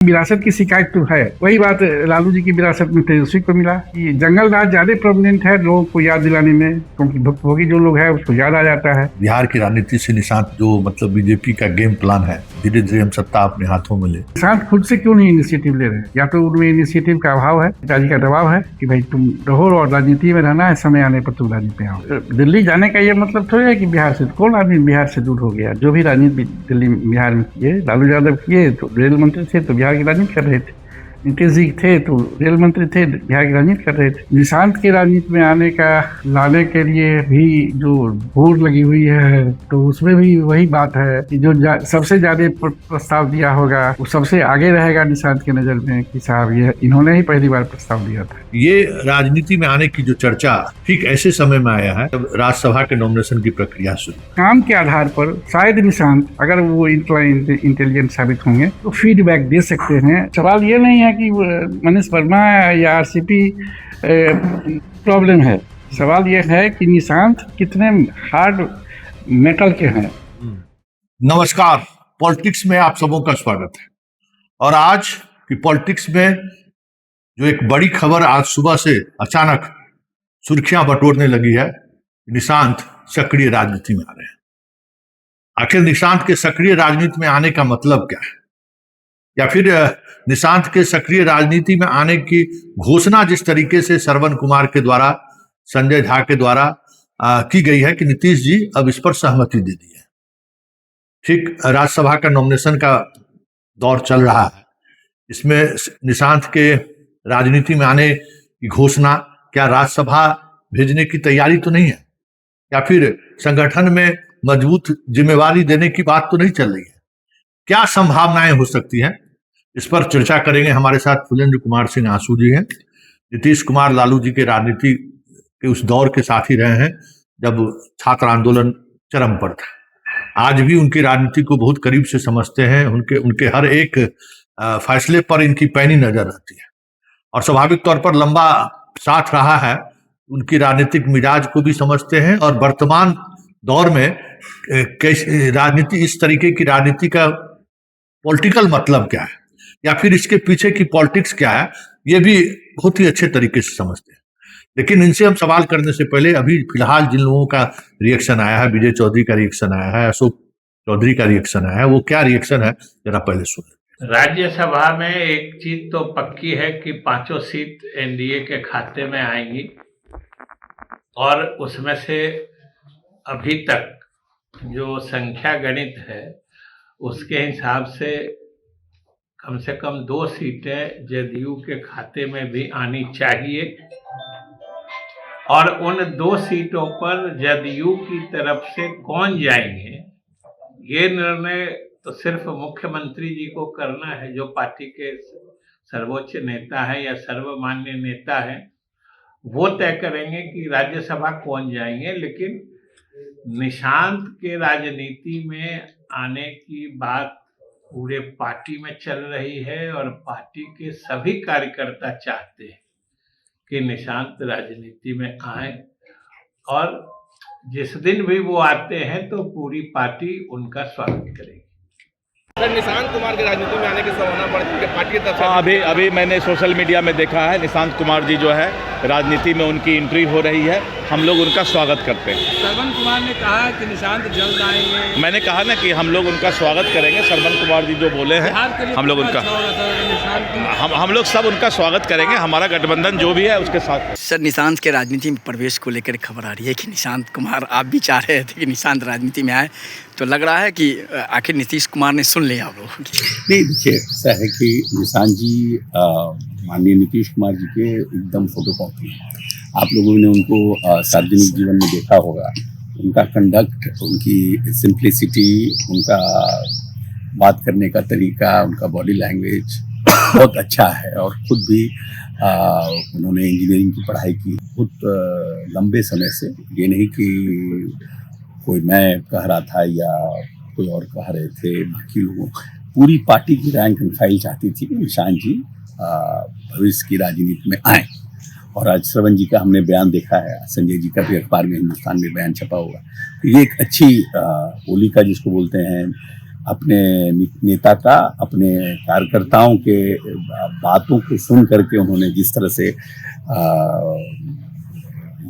विरासत की शिकायत तो है, वही बात लालू जी की विरासत में तेजस्वी को मिला कि जंगल राज ज्यादा प्रोमिनेंट है लोगों को याद दिलाने में, क्योंकि भुक्तभोगी जो लोग हैं उसको याद आ जाता है। बिहार की राजनीति से निशांत जो मतलब बीजेपी का गेम प्लान है, धीरे धीरे हम सत्ता अपने हाथों में ले। निशांत खुद से क्यों नहीं इनिशिएटिव ले रहे? या तो उनमें इनिशिएटिव का अभाव है, पिताजी का दबाव है कि भाई तुम रहो और राजनीति में रहना है, समय आने पर तुम राजनीति में आओ। दिल्ली जाने का ये मतलब थोड़ा है कि बिहार से कौन आदमी बिहार से दूर हो गया। जो भी राजनीति दिल्ली बिहार में किए, लालू यादव किए तो रेल मंत्री थे तो बिहार की राजनीति कर रहे थे, नीतीश जी थे तो रेल मंत्री थे, बिहार की राजनीति कर रहे थे। निशांत के राजनीति में लाने के लिए भी जो भूर लगी हुई है, तो उसमें भी वही बात है कि जो सबसे ज्यादा प्रस्ताव दिया होगा वो सबसे आगे रहेगा निशांत की नजर में कि साहब ये इन्होंने ही पहली बार प्रस्ताव दिया था। ये राजनीति में आने की जो चर्चा ठीक ऐसे समय में आया है जब राज्यसभा के नॉमिनेशन की प्रक्रिया शुरू। काम के आधार पर शायद निशांत अगर वो इंटेलिजेंट साबित होंगे तो फीडबैक दे सकते हैं। सवाल ये नहीं है कि मनीष वर्मा या आरसीपी प्रॉब्लम है, सवाल ये है कि निशांत कितने हार्ड मेटल के हैं। नमस्कार, पॉलिटिक्स में आप सबों का स्वागत है। और आज की पॉलिटिक्स में जो एक बड़ी खबर आज सुबह से अचानक सुर्खियां बटोरने लगी है, निशांत सक्रिय राजनीति में आ रहे हैं। आखिर निशांत के सक्रिय राजनीति में आने का मतलब क्या है, या फिर निशांत के सक्रिय राजनीति में आने की घोषणा जिस तरीके से श्रवण कुमार के द्वारा, संजय झा के द्वारा की गई है कि नीतीश जी अब इस पर सहमति दे दी है। ठीक राज्यसभा का नॉमिनेशन का दौर चल रहा है, इसमें निशांत के राजनीति में आने की घोषणा, क्या राज्यसभा भेजने की तैयारी तो नहीं है, या फिर संगठन में मजबूत जिम्मेवारी देने की बात तो नहीं चल रही है? क्या संभावनाएं हो सकती हैं, इस पर चर्चा करेंगे। हमारे साथ फुलेंद्र कुमार सिंह आंसू जी हैं। नीतीश कुमार लालू जी के राजनीति के उस दौर के साथी रहे हैं जब छात्र आंदोलन चरम पर था। आज भी उनकी राजनीति को बहुत करीब से समझते हैं, उनके हर एक फैसले पर इनकी पैनी नजर रहती है और स्वाभाविक तौर पर लंबा साथ रहा है, उनकी राजनीतिक मिजाज को भी समझते हैं। और वर्तमान दौर में कैसे राजनीति, इस तरीके की राजनीति का पॉलिटिकल मतलब क्या है या फिर इसके पीछे की पॉलिटिक्स क्या है, ये भी बहुत ही अच्छे तरीके से समझते हैं। लेकिन इनसे हम सवाल करने से पहले अभी फिलहाल जिन लोगों का रिएक्शन आया है, विजय चौधरी का रिएक्शन आया है, अशोक चौधरी का रिएक्शन आया है, वो क्या रिएक्शन है जरा पहले सुन। राज्यसभा में एक चीज तो पक्की है कि 5 सीट एनडीए के खाते में आएंगी और उसमें से अभी तक जो संख्या गणित है उसके हिसाब से कम 2 सीटें जदयू के खाते में भी आनी चाहिए और उन 2 सीटों पर जदयू की तरफ से कौन जाएंगे ये निर्णय तो सिर्फ मुख्यमंत्री जी को करना है, जो पार्टी के सर्वोच्च नेता है या सर्वमान्य नेता है, वो तय करेंगे कि राज्यसभा कौन जाएंगे। लेकिन निशांत के राजनीति में आने की बात पूरे पार्टी में चल रही है और पार्टी के सभी कार्यकर्ता चाहते हैं कि निशांत राजनीति में आए और जिस दिन भी वो आते हैं तो पूरी पार्टी उनका स्वागत करेगी। सर, निशांत कुमार के राजनीति में आने की संभावना बढ़ती है पार्टी की तरफ से? अभी मैंने सोशल मीडिया में देखा है, निशांत कुमार जी जो है राजनीति में उनकी एंट्री हो रही है, हम लोग उनका स्वागत करते हैं। श्रवण कुमार ने कहा है कि निशांत जल्द आएंगे। मैंने कहा ना कि हम लोग उनका स्वागत करेंगे। श्रवण कुमार जी जो बोले हैं, हम लोग उनका हम लोग सब उनका स्वागत करेंगे। हमारा गठबंधन जो भी है उसके साथ। सर, निशांत के राजनीति में प्रवेश को लेकर खबर आ रही है कि निशांत कुमार, आप भी चाह रहे थे कि निशांत राजनीति में आए, तो लग रहा है कि आखिर नीतीश कुमार ने सुन लिया आप लोगों की? नहीं, देखिए ऐसा है कि निशांत जी माननीय नीतीश कुमार जी के एकदम फोटोकॉपी हैं। आप लोगों ने उनको सार्वजनिक जीवन में देखा होगा, उनका कंडक्ट, उनकी सिंप्लिसिटी, उनका बात करने का तरीका, उनका बॉडी लैंग्वेज बहुत अच्छा है। और खुद भी उन्होंने इंजीनियरिंग की पढ़ाई की बहुत लंबे समय से। ये नहीं कि कोई मैं कह रहा था या कोई और कह रहे थे, बाकी लोगों, पूरी पार्टी की रैंक एंड फाइल चाहती थी कि निशांत जी भविष्य की राजनीति में आए। और आज श्रवण जी का हमने बयान देखा है, संजय जी का भी अखबार में, हिंदुस्तान में बयान छपा हुआ। ये एक अच्छी होलिका जिसको बोलते हैं, अपने नेता का, अपने कार्यकर्ताओं के बातों को सुन करके उन्होंने जिस तरह से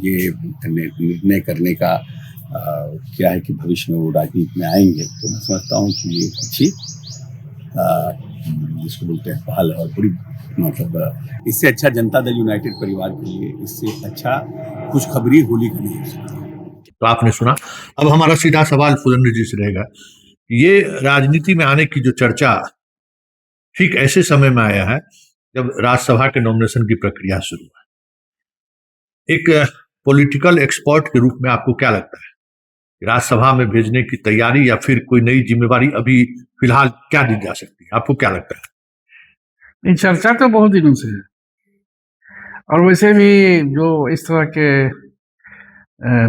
ये निर्णय करने का क्या है कि भविष्य में वो राजनीति में आएंगे, तो मैं समझता हूँ कि ये अच्छी जिसको बोलते हैं पहल और बड़ी मतलब इससे अच्छा जनता दल यूनाइटेड परिवार के लिए इससे अच्छा खुशखबरी होली का नहीं हो सकती। तो आपने सुना। अब हमारा सीधा सवाल फुलंद्र जी से रहेगा, ये राजनीति में आने की जो चर्चा ठीक ऐसे समय में आया है जब राज्यसभा के नॉमिनेशन की प्रक्रिया शुरू है। एक पॉलिटिकल एक्सपर्ट के रूप में आपको क्या लगता है, राज्यसभा में भेजने की तैयारी या फिर कोई नई जिम्मेवारी अभी फिलहाल क्या दी जा सकती है, आपको क्या लगता है? ये चर्चा तो बहुत दिनों से है, और वैसे भी जो इस तरह के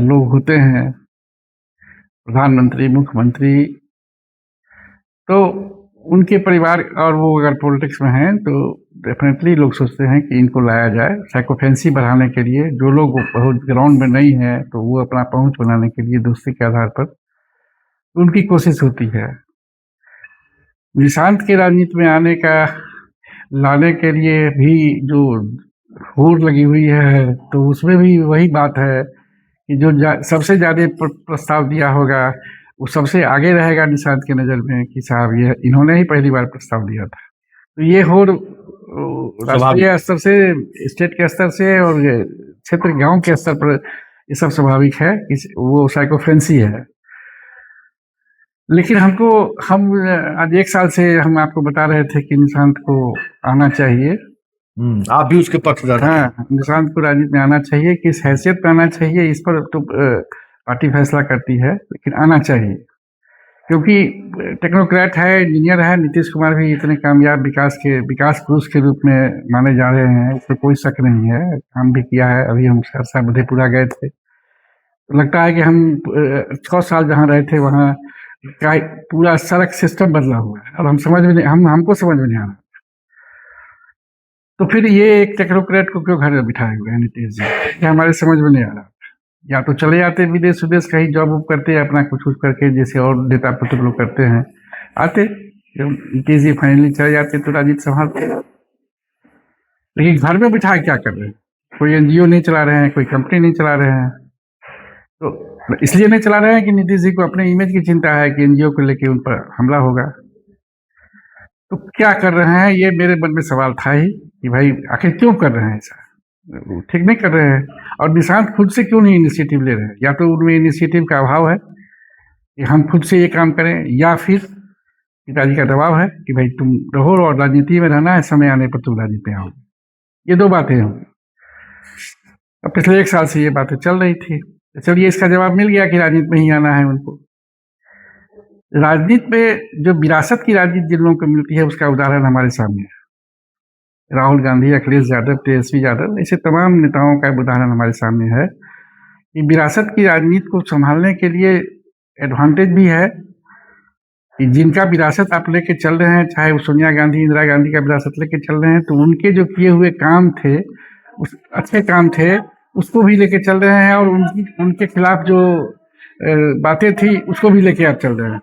लोग होते हैं, प्रधानमंत्री, मुख्यमंत्री, तो उनके परिवार और वो अगर पॉलिटिक्स में हैं तो डेफिनेटली लोग सोचते हैं कि इनको लाया जाए साइकोफेंसी बढ़ाने के लिए। जो लोग बहुत ग्राउंड में नहीं है तो वो अपना पहुंच बनाने के लिए दोस्ती के आधार पर उनकी कोशिश होती है। निशांत के राजनीति में आने का लाने के लिए भी जो होड़ लगी हुई है, तो उसमें भी वही बात है कि जो सबसे ज़्यादा प्रस्ताव दिया होगा वो सबसे आगे रहेगा निशांत के नज़र में कि साहब ये इन्होंने ही पहली बार प्रस्ताव दिया था। तो ये होड़ राष्ट्रीय स्तर से, स्टेट के स्तर से और क्षेत्र गांव के स्तर पर ये सब स्वाभाविक है कि वो साइकोफेंसी है। लेकिन हम आज 1 साल से हम आपको बता रहे थे कि निशांत को आना चाहिए। आप भी उसके पक्षधर हैं। हाँ, निशांत को राजनीति में आना चाहिए, किस हैसियत में आना चाहिए इस पर तो पार्टी फैसला करती है, लेकिन आना चाहिए क्योंकि टेक्नोक्रेट है, इंजीनियर है। नीतीश कुमार भी इतने कामयाब विकास पुरुष के रूप में माने जा रहे हैं, इसमें कोई शक नहीं है। काम भी किया है। अभी हम सहरसा मधेपुरा गए थे तो लगता है कि हम 6 साल जहाँ रहे थे वहाँ का पूरा सड़क सिस्टम बदला हुआ है और हमको समझ में नहीं आ रहा। तो फिर ये एक टेक्नोक्रेट को क्यों घर में बिठाए हुए हैं नीतीश जी, ये हमारे समझ में नहीं आ रहा। या तो चले जाते विदेश कहीं जॉब वॉब करते अपना कुछ करके, जैसे और नेता पुत्र लोग करते हैं, आते। जब नीतीश जी फाइनली चले जाते तो राजनीति संभालते। लेकिन घर में बिठा क्या कर रहे हैं? कोई एनजीओ नहीं चला रहे हैं, कोई कंपनी नहीं चला रहे हैं। तो इसलिए नहीं चला रहे हैं कि नीतीश जी को अपने इमेज की चिंता है कि एनजीओ को लेके उन पर हमला होगा। तो क्या कर रहे हैं, ये मेरे मन में सवाल था ही कि भाई आखिर क्यों कर रहे हैं ऐसा, ठीक नहीं कर रहे हैं। और निशांत खुद से क्यों नहीं इनिशिएटिव ले रहे हैं? या तो उनमें इनिशिएटिव का अभाव है कि हम खुद से ये काम करें, या फिर पिताजी का दबाव है कि भाई तुम रहो और राजनीति में रहना है, समय आने पर तुम राजनीति में आओ। ये 2 बातें हैं। अब पिछले 1 साल से ये बातें चल रही थी। चलिए इसका जवाब मिल गया कि राजनीति में ही आना है उनको। राजनीति में जो विरासत की राजनीति जिन लोगों को मिलती है उसका उदाहरण हमारे सामने है। राहुल गांधी, अखिलेश यादव, तेजस्वी यादव, ऐसे तमाम नेताओं का उदाहरण हमारे सामने है कि विरासत की राजनीति को संभालने के लिए एडवांटेज भी है कि जिनका विरासत आप लेके चल रहे हैं, चाहे वो सोनिया गांधी, इंदिरा गांधी का विरासत लेके चल रहे हैं, तो उनके जो किए हुए काम थे, उस अच्छे काम थे, उसको भी लेके चल रहे हैं, और उनके खिलाफ जो बातें थी उसको भी लेके आप चल रहे हैं।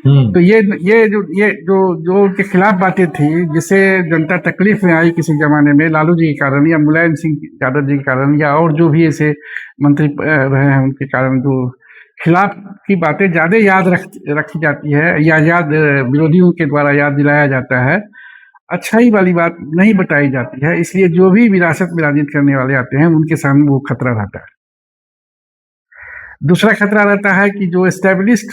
तो ये जो उनके खिलाफ बातें थी, जिससे जनता तकलीफ में आई किसी जमाने में, लालू जी के कारण या मुलायम सिंह यादव जी के कारण या और जो भी ऐसे मंत्री रहे हैं उनके कारण, जो खिलाफ की बातें ज़्यादा याद रखी जाती है या विरोधियों के द्वारा याद दिलाया जाता है, अच्छाई वाली बात नहीं बताई जाती है। इसलिए जो भी विरासत में राजनीति करने वाले आते हैं उनके सामने वो खतरा रहता है। दूसरा खतरा रहता है कि जो एस्टेब्लिश्ड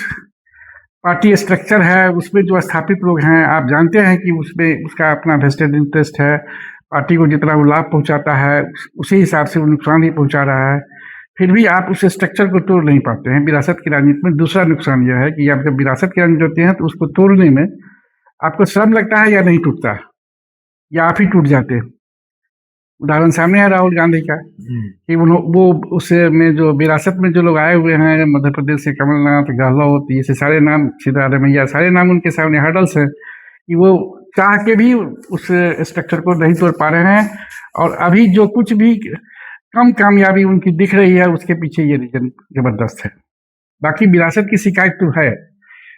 पार्टी स्ट्रक्चर है उसमें जो स्थापित लोग हैं, आप जानते हैं कि उसमें उसका अपना वेस्टेड इंटरेस्ट है। पार्टी को जितना वो लाभ पहुंचाता है उसी हिसाब से वो नुकसान ही पहुंचा रहा है। फिर भी आप उस स्ट्रक्चर को तोड़ नहीं पाते हैं। विरासत की राजनीति में दूसरा नुकसान यह है कि आप जब विरासत की राजनीति होते हैं तो उसको तोड़ने में आपको श्रम लगता है या नहीं टूटता, या आप ही टूट जाते हैं। उदाहरण सामने है राहुल गांधी का कि वो उसमें जो विरासत में जो लोग आए हुए हैं मध्य प्रदेश से, कमलनाथ, गहलोत, ये सारे नाम, सिद्धारमैया, सारे नाम उनके सामने हर्डल्स हैं कि वो चाह के भी उस स्ट्रक्चर को नहीं तोड़ पा रहे हैं। और अभी जो कुछ भी कम कामयाबी उनकी दिख रही है उसके पीछे ये रीजन जबरदस्त है। बाकी विरासत की शिकायत तो है,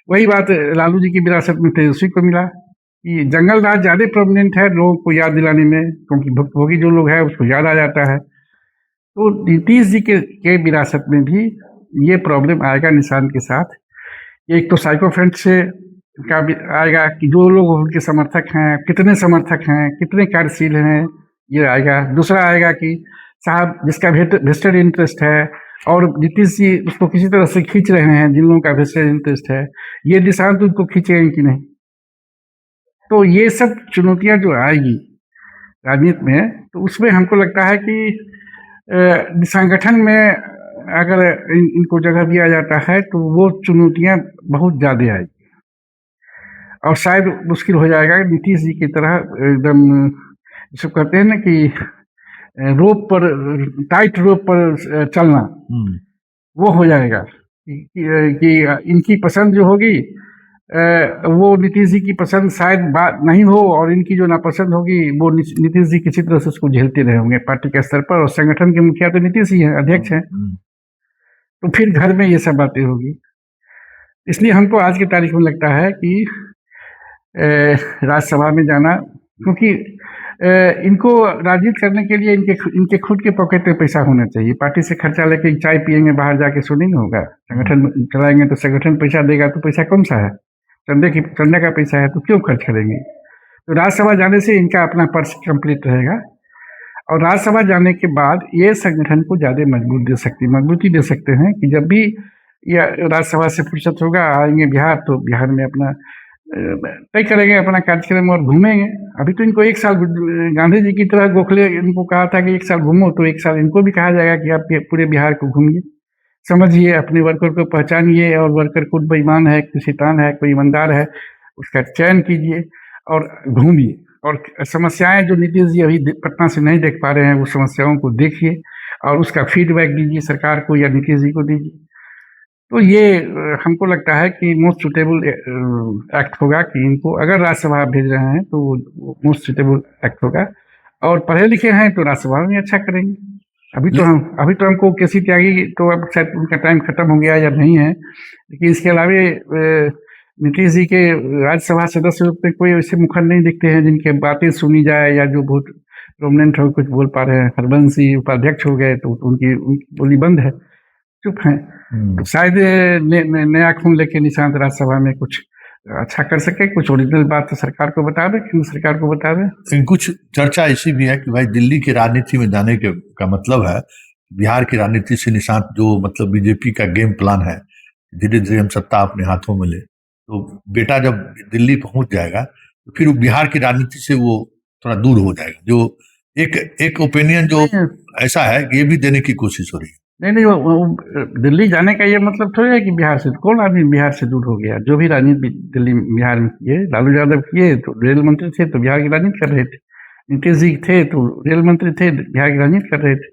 वही बात लालू जी की विरासत में तेजस्वी को मिला कि जंगल राज ज़्यादा प्रोमिनेंट है लोगों को याद दिलाने में, क्योंकि भुक्तभोगी जो लोग हैं उसको याद आ जाता है। तो नीतीश जी के विरासत में भी ये प्रॉब्लम आएगा निशान के साथ। एक तो साइकोफ्रेंट से का भी आएगा कि जो लोग उनके समर्थक हैं, कितने समर्थक हैं, कितने कार्यशील हैं, ये आएगा। दूसरा आएगा कि साहब जिसका वेस्टेड इंटरेस्ट है और नीतीश जी उसको किसी तरह से खींच रहे हैं, जिन लोगों का वेस्टेड इंटरेस्ट है, ये निशान उनको खींचेंगे कि नहीं। तो ये सब चुनौतियां जो आएगी राजनीति में, तो उसमें हमको लगता है कि संगठन में अगर इनको जगह दिया जाता है तो वो चुनौतियां बहुत ज़्यादा आएगी और शायद मुश्किल हो जाएगा नीतीश जी की तरह एकदम जिसको कहते हैं ना कि रोप पर, टाइट रोप पर चलना, वो हो जाएगा कि इनकी पसंद जो होगी वो नीतीश जी की पसंद शायद बात नहीं हो और इनकी जो नापसंद होगी वो नीतीश जी किसी तरह से उसको झेलते रहे होंगे पार्टी के स्तर पर। और संगठन के मुखिया तो नीतीश जी हैं, अध्यक्ष हैं, तो फिर घर में ये सब बातें होगी। इसलिए हमको आज की तारीख में लगता है कि राज्यसभा में जाना, क्योंकि इनको राजनीति करने के लिए इनके खुद के पॉकेट में पैसा होना चाहिए। पार्टी से खर्चा लेके चाय पियेंगे बाहर जाके सो नहीं होगा। संगठन चलाएंगे तो संगठन पैसा देगा, तो पैसा कौन सा है, चंदे का पैसा है, तो क्यों खर्च करेंगे। तो राज्यसभा जाने से इनका अपना पर्स कंप्लीट रहेगा और राज्यसभा जाने के बाद ये संगठन को ज़्यादा मजबूती दे सकते हैं कि जब भी या राज्यसभा से फुर्सत होगा आएंगे बिहार, तो बिहार में अपना तय करेंगे अपना कार्यक्रम और घूमेंगे। अभी तो इनको एक साल गांधी जी की तरह गोखले इनको कहा था कि एक साल घूमो, तो एक साल इनको भी कहा जाएगा कि आप पूरे बिहार को घूमिए, समझिए, अपने वर्कर को पहचानिए और वर्कर कोई बेईमान है, कोई शैतान है, कोई ईमानदार है, उसका चयन कीजिए और घूमिए। और समस्याएं जो नीतीश जी अभी पटना से नहीं देख पा रहे हैं, वो समस्याओं को देखिए और उसका फीडबैक दीजिए सरकार को या नीतीश जी को दीजिए। तो ये हमको लगता है कि मोस्ट सुटेबल एक्ट होगा कि इनको अगर राज्यसभा भेज रहे हैं तो मोस्ट सुटेबल एक्ट होगा। और पढ़े लिखे हैं तो राज्यसभा में अच्छा करेंगे। अभी तो हमको केसी त्यागी, तो अब शायद उनका टाइम खत्म हो गया या नहीं है, लेकिन इसके अलावे नीतीश जी के राज्यसभा सदस्य रूप में कोई ऐसे मुखर नहीं दिखते हैं जिनके बातें सुनी जाए या जो बहुत प्रोमिनेंट हो, कुछ बोल पा रहे हैं। हरबंस जी उपाध्यक्ष हो गए तो उनकी बोली बंद है, चुप हैं। तो शायद नया खून लेके निशांत राज्यसभा में कुछ अच्छा कर सके, कुछ ओरिजिनल बात तो सरकार को बता दे, केंद्र सरकार को बता दे। लेकिन कुछ चर्चा ऐसी भी है कि भाई दिल्ली की राजनीति में जाने का मतलब है बिहार की राजनीति से निशांत जो मतलब बीजेपी का गेम प्लान है, धीरे धीरे हम सत्ता अपने हाथों में ले, तो बेटा जब दिल्ली पहुंच जाएगा तो फिर बिहार की राजनीति से वो थोड़ा दूर हो जाएगा। जो एक ओपिनियन जो ऐसा है कि ये भी देने की कोशिश हो रही है। नहीं, वो दिल्ली जाने का ये मतलब थोड़ी है कि बिहार से कौन आदमी बिहार से दूर हो गया। जो भी राजनीति दिल्ली बिहार में किए, लालू यादव किए तो रेल मंत्री थे तो बिहार की राजनीति कर रहे थे, नीतीश जी थे तो रेल मंत्री थे, बिहार की राजनीति कर रहे थे।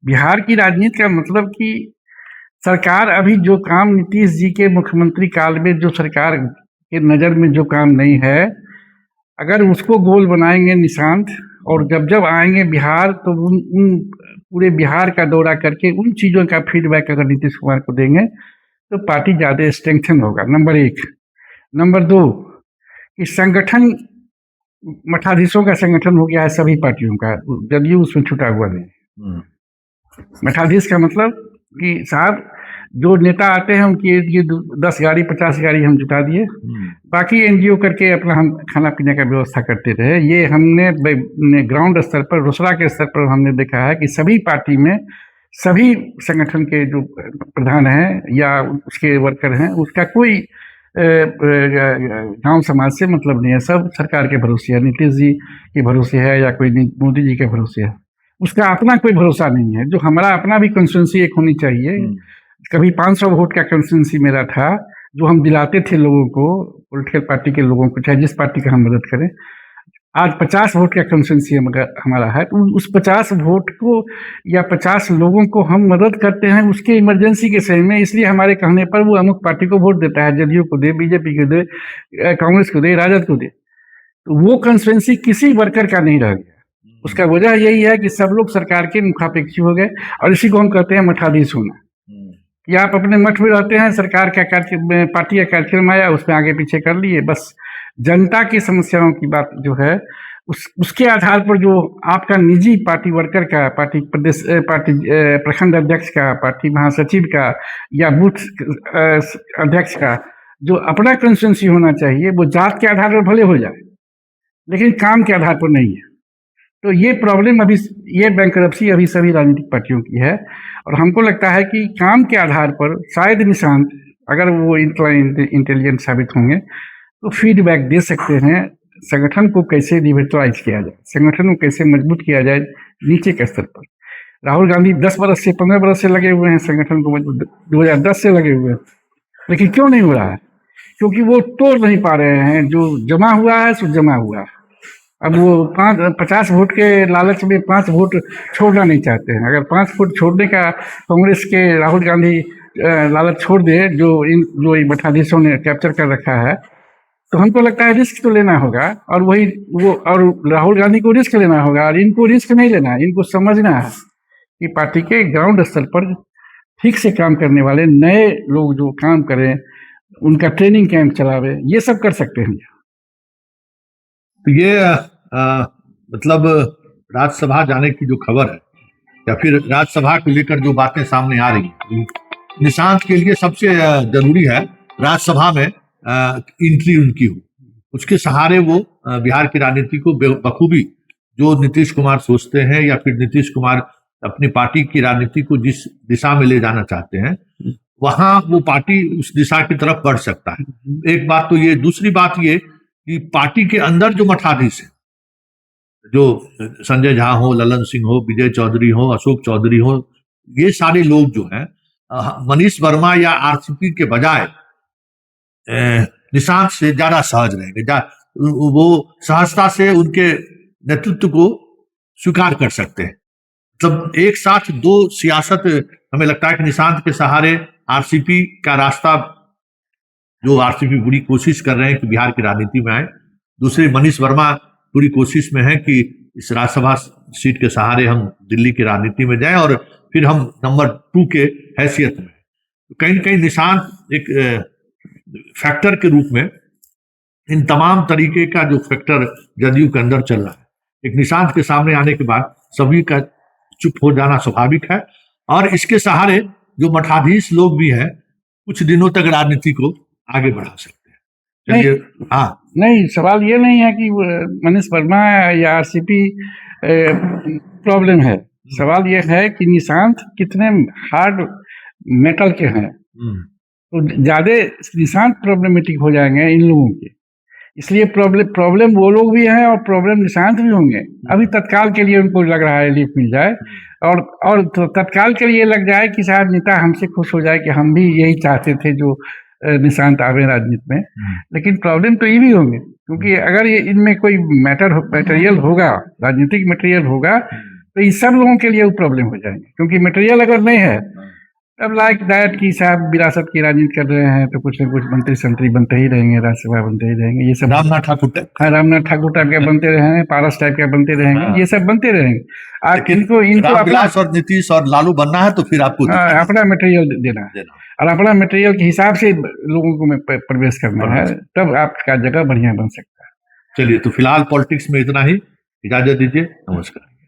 बिहार की राजनीति का मतलब कि सरकार अभी जो काम नीतीश जी के मुख्यमंत्री काल में जो सरकार के नज़र में जो काम नहीं है, अगर उसको गोल बनाएंगे निशांत, और जब आएंगे बिहार तो उन पूरे बिहार का दौरा करके उन चीज़ों का फीडबैक अगर नीतीश कुमार को देंगे तो पार्टी ज़्यादा स्ट्रेंथन होगा, नंबर 1। नंबर 2 कि संगठन मठाधीशों का संगठन हो गया है सभी पार्टियों का, जदयू उसमें छुटा हुआ नहीं। मठाधीश का मतलब कि साहब जो नेता आते हैं उनकी ये 10 गाड़ी 50 गाड़ी हम जुटा दिए, बाकी एनजीओ करके अपना हम खाना पीने का व्यवस्था करते रहे। ये हमने ग्राउंड स्तर पर, रोसड़ा के स्तर पर हमने देखा है कि सभी पार्टी में सभी संगठन के जो प्रधान हैं या उसके वर्कर हैं, उसका कोई गांव समाज से मतलब नहीं है, सब सरकार के भरोसे है, नीतीश जी के भरोसे है या कोई मोदी जी के भरोसे है, उसका अपना कोई भरोसा नहीं है। जो हमारा अपना भी कंस्टिट्यूंसी एक होनी चाहिए। कभी 500 वोट का कंस्टिट्यूंसी मेरा था जो हम दिलाते थे लोगों को, पॉलिटिकल पार्टी के लोगों को, चाहे जिस पार्टी का हम मदद करें। आज 50 वोट का कंस्टिट्यूंसी हमारा है, तो उस 50 वोट को या 50 लोगों को हम मदद करते हैं उसके इमरजेंसी के समय में, इसलिए हमारे कहने पर वो अमुक पार्टी को वोट देता है, जदयू को दे, बीजेपी को दे, कांग्रेस को दे, राजद को दे। तो वो कंस्टिट्यूंसी किसी वर्कर का नहीं रह गया। उसका वजह यही है कि सब लोग सरकार के मुखापेक्षी हो गए, और इसी को हम कहते हैं मठाधीश होना। कि आप अपने मठ में रहते हैं, सरकार का कार्यक्रम, पार्टी का कार्यक्रम आया, उसमें आगे पीछे कर लिए, बस जनता की समस्याओं की बात जो है उसके आधार पर जो आपका निजी पार्टी वर्कर का, पार्टी प्रदेश पार्टी प्रखंड अध्यक्ष का, पार्टी महासचिव का या बूथ अध्यक्ष का जो अपना कंस्टिट्यूंसी होना चाहिए, वो जात के आधार पर भले हो जाए, लेकिन काम के आधार पर नहीं है। तो ये प्रॉब्लम अभी, ये बैंकरप्सी अभी सभी राजनीतिक पार्टियों की है। और हमको लगता है कि काम के आधार पर शायद निशांत, अगर वो इंटेलिजेंट साबित होंगे, तो फीडबैक दे सकते हैं संगठन को कैसे रिविटलाइज किया जाए, संगठन को कैसे मजबूत किया जाए नीचे के स्तर पर। राहुल गांधी 10 बरस से 15 बरस से लगे हुए हैं संगठन को मजबूत, 2010 से लगे हुए हैं, लेकिन क्यों नहीं हो रहा है? क्योंकि वो तोड़ नहीं पा रहे हैं। जो जमा हुआ है सो जमा हुआ है। अब वो 50 वोट के लालच में 5 वोट छोड़ना नहीं चाहते हैं। अगर 5 वोट छोड़ने का कांग्रेस के राहुल गांधी लालच छोड़ दे, जो इन मठाधीशों ने कैप्चर कर रखा है, तो हमको लगता है रिस्क तो लेना होगा। और और राहुल गांधी को रिस्क लेना होगा, और इनको रिस्क नहीं लेना है। इनको समझना है कि पार्टी के ग्राउंड स्तर पर ठीक से काम करने वाले नए लोग जो काम करें, उनका ट्रेनिंग कैंप चलावे, ये सब कर सकते हैं। ये मतलब राज्यसभा जाने की जो खबर है, या फिर राज्यसभा को लेकर जो बातें सामने आ रही हैं, निशांत के लिए सबसे जरूरी है राज्यसभा में एंट्री उनकी हो। उसके सहारे वो बिहार की राजनीति को बखूबी, जो नीतीश कुमार सोचते हैं या फिर नीतीश कुमार अपनी पार्टी की राजनीति को जिस दिशा में ले जाना चाहते हैं, वहां वो पार्टी उस दिशा की तरफ बढ़ सकता है। एक बात तो ये, दूसरी बात ये कि पार्टी के अंदर जो मठाधीश है, जो संजय झा हो, ललन सिंह हो, विजय चौधरी हो, अशोक चौधरी हो, ये सारे लोग जो हैं मनीष वर्मा या आरसीपी के बजाय निशांत से ज्यादा सहज रहेंगे। वो सहजता से उनके नेतृत्व को स्वीकार कर सकते हैं। मतलब एक साथ दो सियासत, हमें लगता है कि निशांत के सहारे आरसीपी का रास्ता, जो आरसीपी पूरी कोशिश कर रहे हैं कि बिहार की राजनीति में आए, दूसरे मनीष वर्मा पूरी कोशिश में है कि इस राज्यसभा सीट के सहारे हम दिल्ली की राजनीति में जाएं और फिर हम नंबर 2 के हैसियत में। कहीं न कहीं निशांत एक फैक्टर के रूप में, इन तमाम तरीके का जो फैक्टर जदयू के अंदर चल रहा है, एक निशांत के सामने आने के बाद सभी का चुप हो जाना स्वाभाविक है। और इसके सहारे जो मठाधीश लोग भी हैं, कुछ दिनों तक राजनीति को आगे बढ़ा सकते हैं। चलिए, हाँ, नहीं, सवाल ये नहीं है कि मनीष वर्मा या आरसीपी प्रॉब्लम है। सवाल ये है कि निशांत कितने हार्ड मेटल के हैं। तो ज्यादा निशांत प्रॉब्लमेटिक हो जाएंगे इन लोगों के, इसलिए प्रॉब्लम वो लोग भी हैं और प्रॉब्लम निशांत भी होंगे। अभी तत्काल के लिए उनको लग रहा है रिलीफ मिल जाए, और तो तत्काल के लिए लग जाए कि शायद नेता हमसे खुश हो जाए कि हम भी यही चाहते थे जो निशांत आवे राजनीति में। लेकिन प्रॉब्लम तो ये भी होंगे, क्योंकि अगर ये इनमें कोई मटेरियल होगा, राजनीतिक मटेरियल होगा, तो ये सब लोगों के लिए वो प्रॉब्लम हो जाएंगे। क्योंकि मटेरियल अगर नहीं है, अब लाइक दैट की साहब विरासत की राजनीति कर रहे हैं, तो कुछ न कुछ मंत्री संतरी बनते ही रहेंगे, राज्यसभा बनते ही रहेंगे। ये सब रामनाथ ठाकुर टाइप के बनते रहेंगे, पारस टाइप के बनते रहेंगे, ये सब बनते रहेंगे। आप इनको रामविलास और नीतीश और लालू बनना है, तो फिर आपको अपना मटेरियल देना है, और अपना मटेरियल के हिसाब से लोगों को प्रवेश करना है, तब आपका जगह बढ़िया बन सकता है। चलिए, तो फिलहाल पॉलिटिक्स में इतना ही, इजाजत दीजिए, नमस्कार।